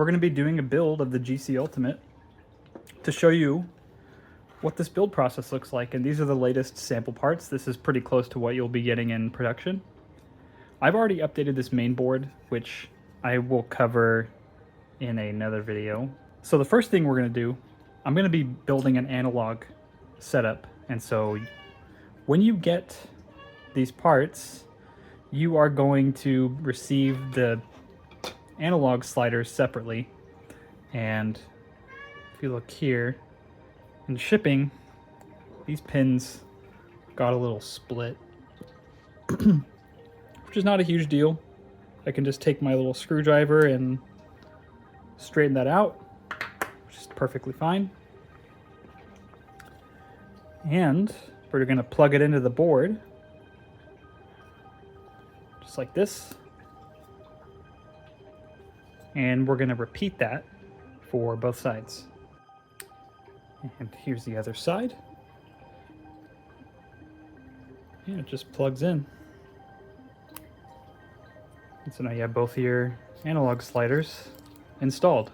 We're going to be doing a build of the GC Ultimate to show you what this build process looks like, and these are the latest sample parts. This is pretty close to what you'll be getting in production. I've already updated this main board, which I will cover in another video. So the first thing we're going to do, I'm going to be building an analog setup, and so when you get these parts, you are going to receive the analog sliders separately. And if you look here in shipping, these pins got a little split, which is not a huge deal. I can just take my little screwdriver and straighten that out, which is perfectly fine. And we're going to plug it into the board just like this. And we're going to repeat that for both sides. And here's the other side. And it just plugs in. And so now you have both of your analog sliders installed.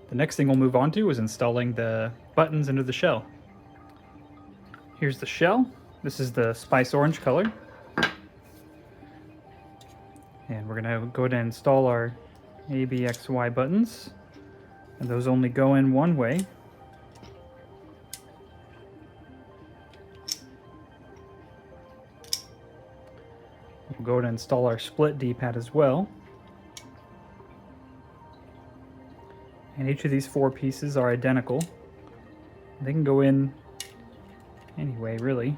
The next thing we'll move on to is installing the buttons into the shell. Here's the shell. This is the spice orange color. And we're going to go ahead and install our A, B, X, Y buttons. And those only go in one way. We'll go ahead and install our split D-pad as well. And each of these four pieces are identical. They can go in anyway, really.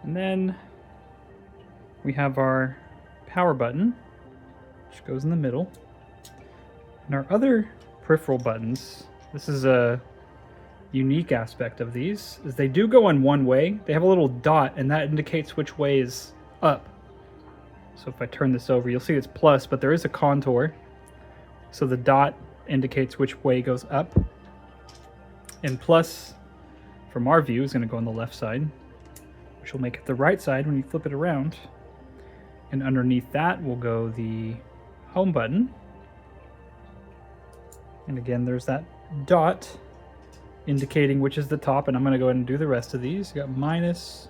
And then we have our power button, which goes in the middle. And our other peripheral buttons, this is a unique aspect of these, is they do go in one way. They have a little dot, and that indicates which way is up. So if I turn this over, you'll see it's plus, but there is a contour. So the dot indicates which way goes up. And plus, from our view, is going to go on the left side, which will make it the right side when you flip it around. And underneath that will go the home button. And again, there's that dot indicating which is the top, and I'm going to go ahead and do the rest of these. You got minus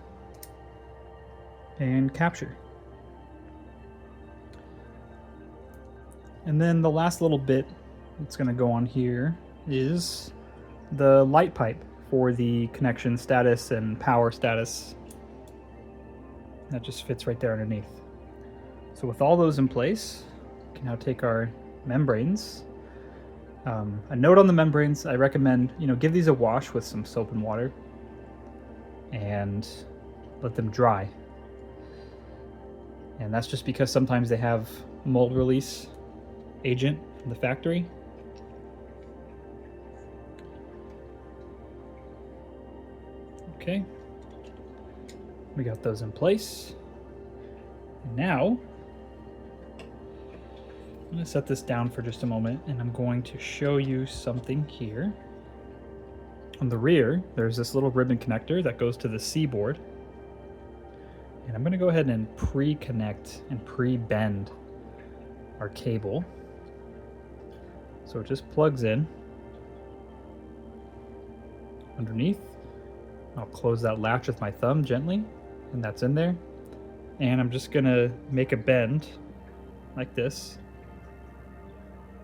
and capture. And then the last little bit that's going to go on here is the light pipe for the connection status and power status. That just fits right there underneath. So with all those in place, we can now take our membranes. A note on the membranes, I recommend, give these a wash with some soap and water and let them dry. And that's just because sometimes they have mold release agent from the factory. Okay. We got those in place. Now, I'm going to set this down for just a moment, and I'm going to show you something here. On the rear, there's this little ribbon connector that goes to the C board. And I'm going to go ahead and pre-connect and pre-bend our cable. So it just plugs in underneath. I'll close that latch with my thumb gently, and that's in there. And I'm just gonna make a bend like this.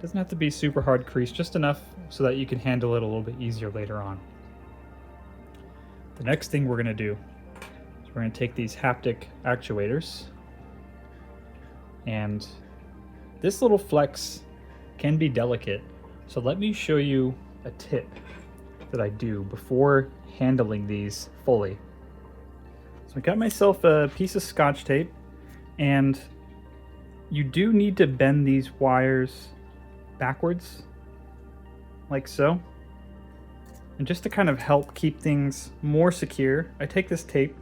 Doesn't have to be super hard crease, just enough so that you can handle it a little bit easier later on. The next thing we're gonna do is we're gonna take these haptic actuators, and this little flex can be delicate. So let me show you a tip that I do before handling these fully. So I got myself a piece of Scotch tape, and you do need to bend these wires backwards, like so. And just to kind of help keep things more secure, I take this tape,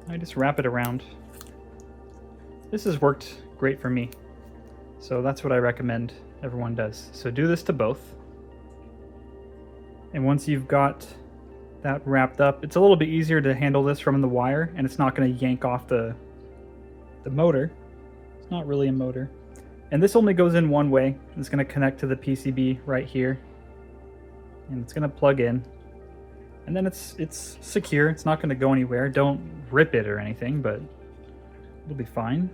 I just wrap it around. This has worked great for me, so that's what I recommend everyone does. So do this to both. And once you've got that wrapped up, it's a little bit easier to handle this from the wire, and it's not going to yank off the motor. It's not really a motor. And this only goes in one way. It's going to connect to the PCB right here, and it's going to plug in. And then it's secure. It's not going to go anywhere. Don't rip it or anything, but it'll be fine.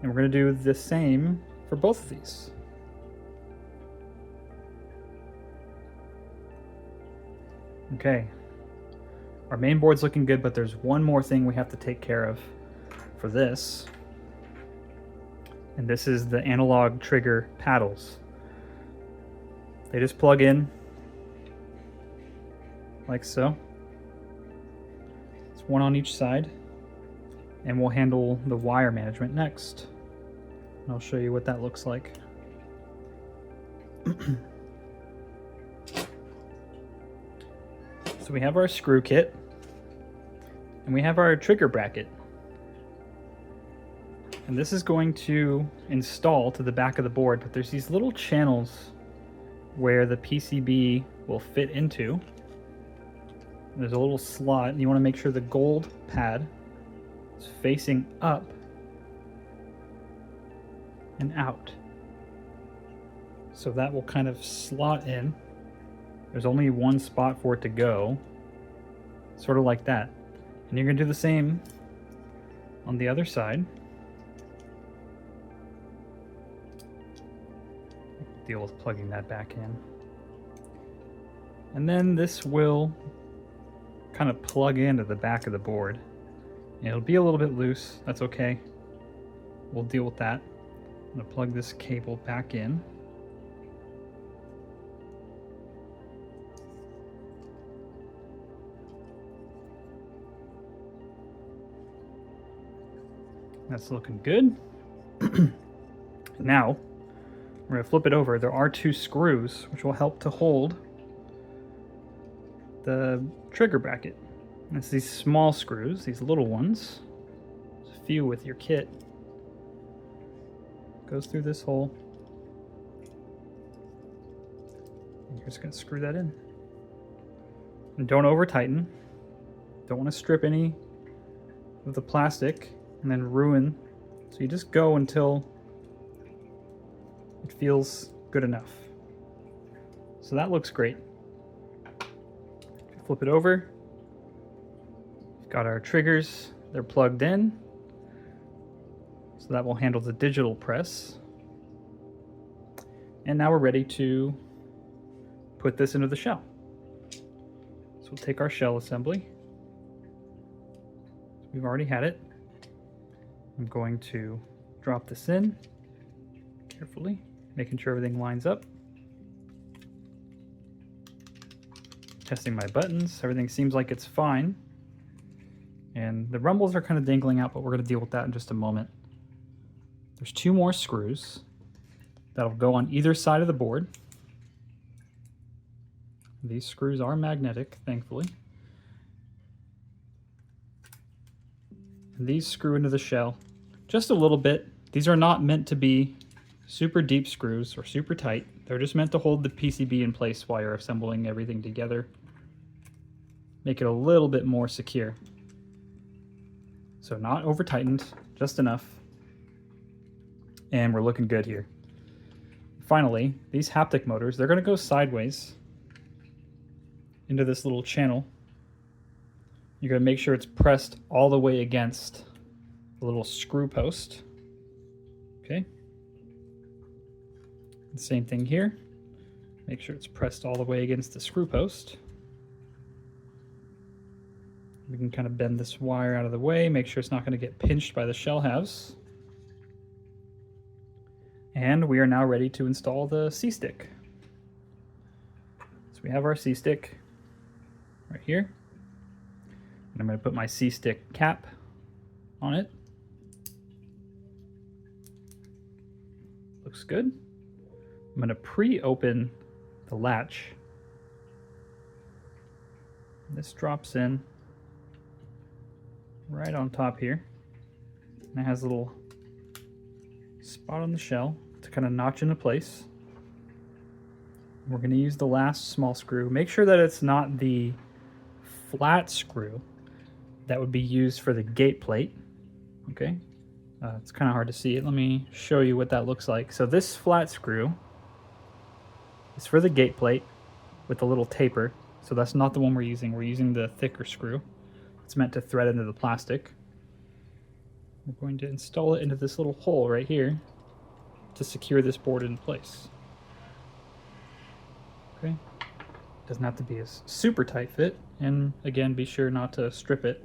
And we're going to do the same for both of these. Okay, our main board's looking good, but there's one more thing we have to take care of for this. And this is the analog trigger paddles. They just plug in like so. It's one on each side, and we'll handle the wire management next. And I'll show you what that looks like. So we have our screw kit, and we have our trigger bracket. And this is going to install to the back of the board, but there's these little channels where the PCB will fit into. There's a little slot, and you want to make sure the gold pad is facing up and out. So that will kind of slot in. There's only one spot for it to go, sort of like that. And you're going to do the same on the other side. Deal with plugging that back in. And then this will kind of plug into the back of the board. And it'll be a little bit loose, that's okay. We'll deal with that. I'm going to plug this cable back in. That's looking good. Now, we're going to flip it over. There are two screws, which will help to hold the trigger bracket. And it's these small screws, these little ones. There's a few with your kit. Goes through this hole. And you're just going to screw that in. And don't over tighten. Don't want to strip any of the plastic and then ruin. So you just go until it feels good enough. So that looks great. Flip it over. We've got our triggers. They're plugged in. So that will handle the digital press. And now we're ready to put this into the shell. So we'll take our shell assembly. We've already had it. I'm going to drop this in carefully, making sure everything lines up. Testing my buttons. Everything seems like it's fine. And the rumbles are kind of dangling out, but we're going to deal with that in just a moment. There's two more screws that'll go on either side of the board. These screws are magnetic, thankfully. And these screw into the shell just a little bit. These are not meant to be super deep screws or super tight. They're just meant to hold the PCB in place while you're assembling everything together. Make it a little bit more secure. So not over tightened, just enough. And we're looking good here. Finally, these haptic motors, they're going to go sideways into this little channel. You're going to make sure it's pressed all the way against the little screw post. Okay. The same thing here. Make sure it's pressed all the way against the screw post. We can kind of bend this wire out of the way, make sure it's not going to get pinched by the shell halves. And we are now ready to install the C-stick. So we have our C-stick right here. And I'm going to put my C-stick cap on it. Looks good. I'm going to pre-open the latch. This drops in right on top here. And it has a little spot on the shell to kind of notch into place. We're going to use the last small screw. Make sure that it's not the flat screw that would be used for the gate plate. Okay, it's kind of hard to see it. Let me show you what that looks like. So this flat screw is for the gate plate with a little taper. So that's not the one we're using. We're using the thicker screw. It's meant to thread into the plastic. We're going to install it into this little hole right here to secure this board in place. Okay, doesn't have to be a super tight fit, and again, be sure not to strip it.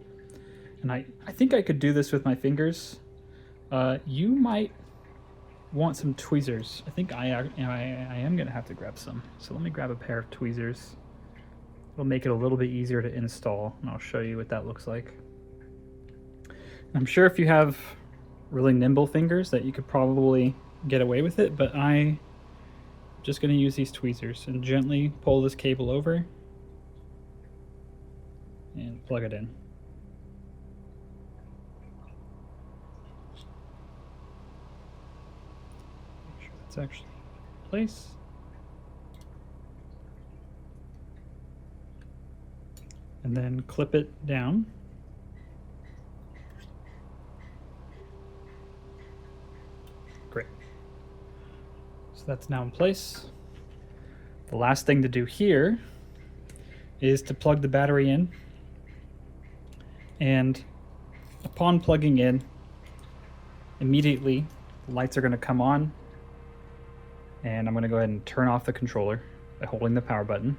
And I think I could do this with my fingers. You might want some tweezers. I think I am gonna have to grab some. So let me grab a pair of tweezers. It'll make it a little bit easier to install, and I'll show you what that looks like. I'm sure if you have really nimble fingers that you could probably get away with it, but I'm just going to use these tweezers and gently pull this cable over and plug it in. Make sure that's actually in place. And then clip it down. Great. So that's now in place. The last thing to do here is to plug the battery in. And upon plugging in, immediately the lights are going to come on. And I'm going to go ahead and turn off the controller by holding the power button.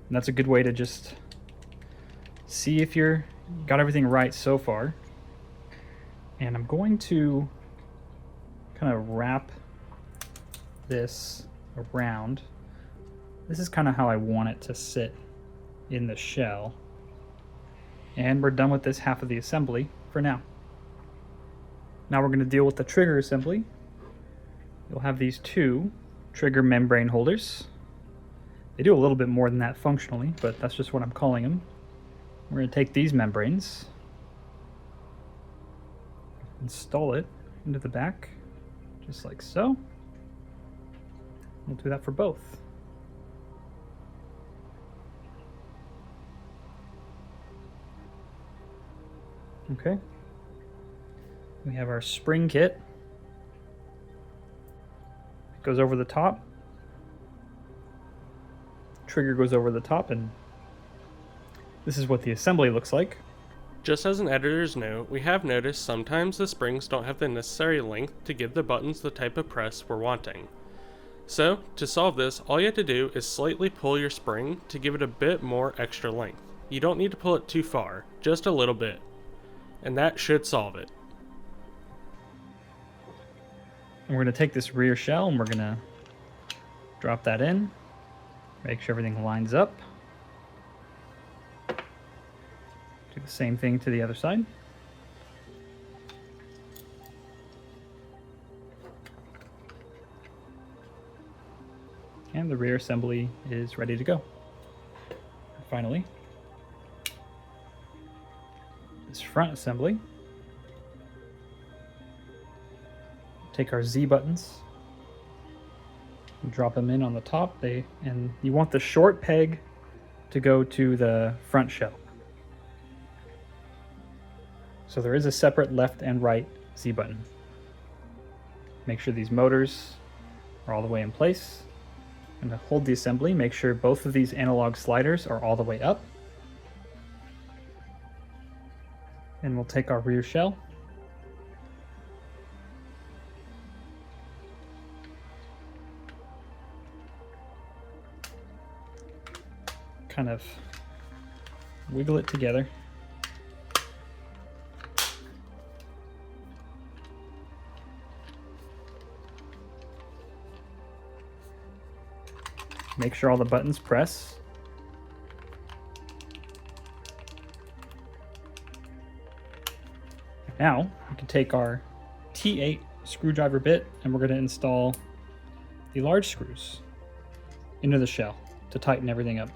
And that's a good way to just see if you're got everything right so far. And I'm going to kind of wrap this around. This is kind of how I want it to sit in the shell. And we're done with this half of the assembly for now. Now we're going to deal with the trigger assembly. You'll have these two trigger membrane holders. They do a little bit more than that functionally, but that's just what I'm calling them. We're going to take these membranes, install it into the back, just like so. We'll do that for both. Okay. We have our spring kit. It goes over the top. Trigger goes over the top, and this is what the assembly looks like. Just as an editor's note, we have noticed sometimes the springs don't have the necessary length to give the buttons the type of press we're wanting. So, to solve this, all you have to do is slightly pull your spring to give it a bit more extra length. You don't need to pull it too far, just a little bit. And that should solve it. And we're going to take this rear shell and we're going to drop that in. Make sure everything lines up. Do the same thing to the other side. And the rear assembly is ready to go. And finally, this front assembly. Take our Z buttons. Drop them in on the top. And you want the short peg to go to the front shell. So there is a separate left and right Z button. Make sure these motors are all the way in place. And to hold the assembly, make sure both of these analog sliders are all the way up. And we'll take our rear shell. Kind of wiggle it together. Make sure all the buttons press. Now we can take our T8 screwdriver bit and we're going to install the large screws into the shell to tighten everything up.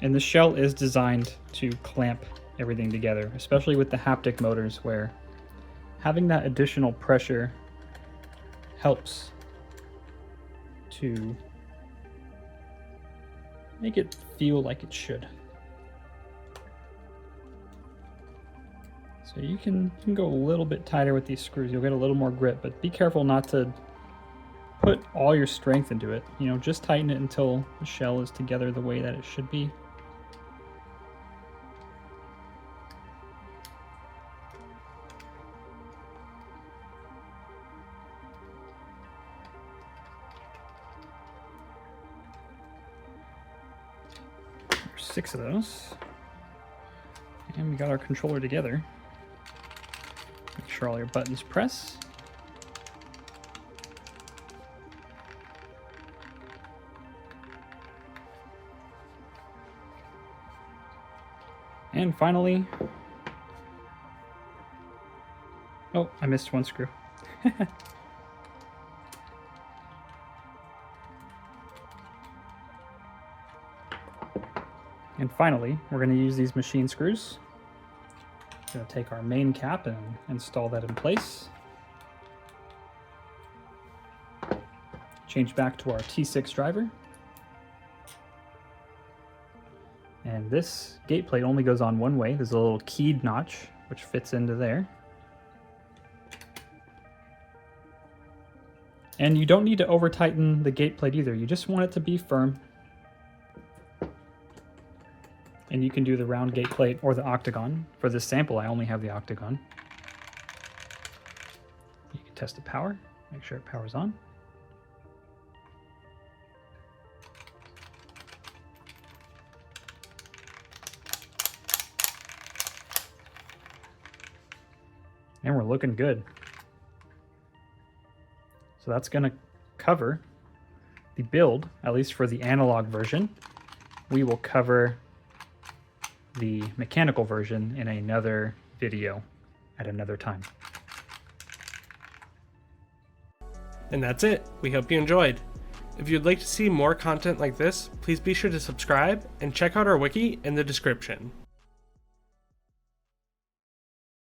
And the shell is designed to clamp everything together, especially with the haptic motors where having that additional pressure helps to make it feel like it should. So you can go a little bit tighter with these screws. You'll get a little more grip, but be careful not to put all your strength into it. You know, just tighten it until the shell is together the way that it should be. There's 6 of those. And we got our controller together. Make sure all your buttons press. And finally, oh, I missed one screw. And finally, we're going to use these machine screws. We're going to take our main cap and install that in place. Change back to our T6 driver. And this gate plate only goes on one way. There's a little keyed notch which fits into there. And you don't need to over tighten the gate plate either. You just want it to be firm. And you can do the round gate plate or the octagon. For this sample, I only have the octagon. You can test the power, make sure it powers on. And we're looking good. So that's going to cover the build, at least for the analog version. We will cover the mechanical version in another video at another time. And that's it. We hope you enjoyed. If you'd like to see more content like this, please be sure to subscribe and check out our wiki in the description.